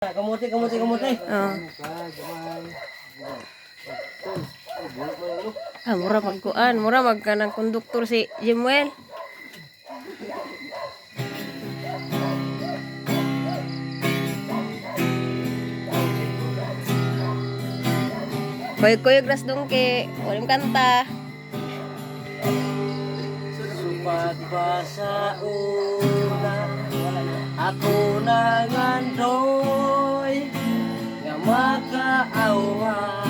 Kamuti. Oh. Mura magkuan, mura magka ng konduktor si Jimuel. Koy gras dongke, walang kanta. Supat pa sa una, ako nangandoy nga makaawan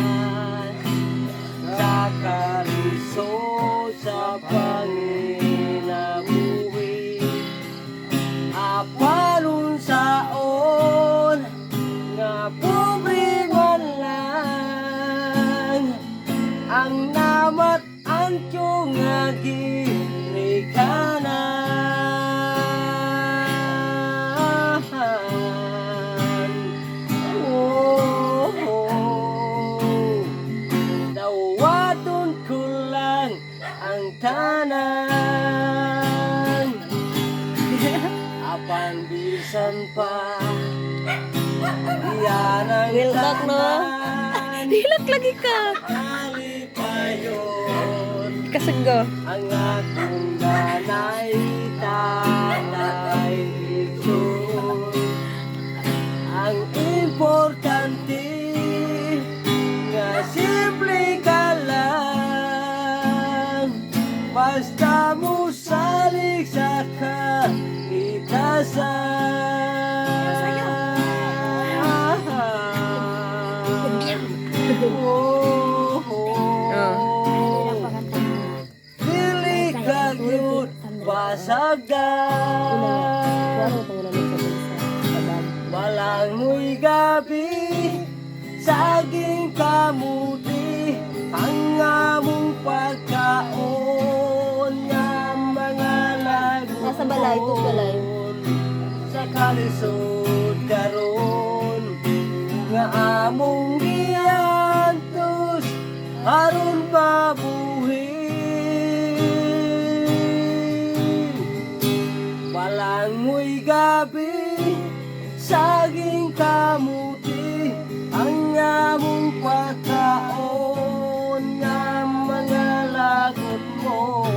sa kalisod sa panginabuhi. Apanon saon nga pobre man lang ang namat ang tiyong nga ginikanan. Dawaton ko lang ang tanan. Apan bisan pa iyan ang Wilbak, no? Hilak lagi ka. Alipayon Kasenggo. ang akong danay tatay igsoon. Ang importante nga simple ka lang, basta mo salig sa dili ka gyud basagdan. Malangoy gabi saging kamuti ang among pagkaon nga mga lagu. Nasa balay, ito balay. Sa kalisod karon nga among giantos aron mabuhi. Palangoy gabi saging kamuti ang among pagkaon nga mga lagot mo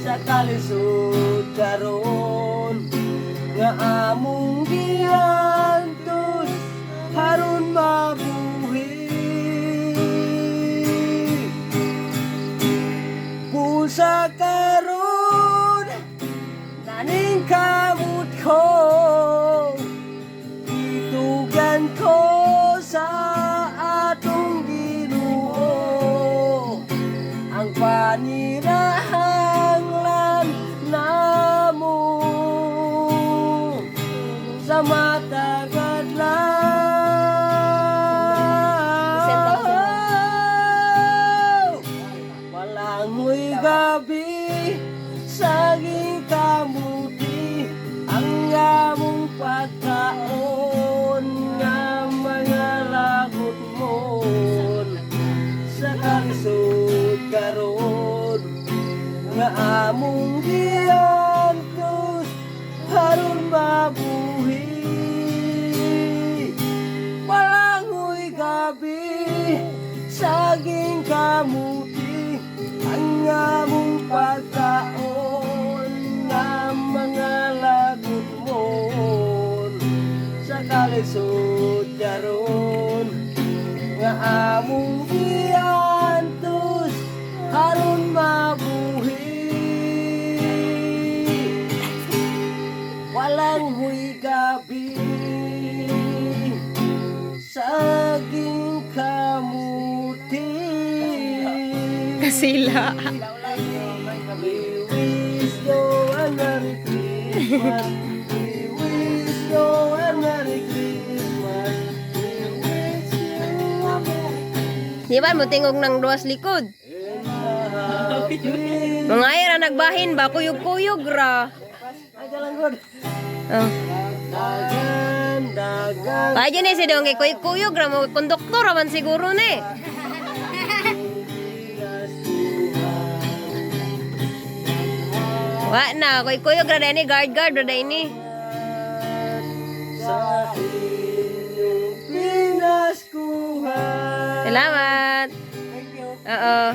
sa kalisod karon nga among giantos aron mabuhi. Pusa karon naning kamot ko, itugan ko sa atong Ginoo ang panirahanglan namo sa matag adlaw. Palangoy gabi saging kamuti ang among pagkaon nga mga lagot mo sa kalisod karon nga among giantos aron mabuhi. Palangoy gabi saging kamuti ang among pagkaon nga mga lagot mo sa kalisod karon nga among giantos aron mabuhi. Walang huy gabi saging kamuti. Kasila. We wish you a Merry Christmas. We wish you a Merry Christmas. We wish you a Merry Di ba mo tingog ng duwas likod? Christmas. Mga ira nagbahin ba kuyog-kuyog ra. Ay, jalan good. Oh. Dagan. Pa dyan si dong kuyog-kuyog ra mo konduktor man siguro ni. Wa na kuyog ra dani guard ra dani. Sa Salamat. Thank you. Oo.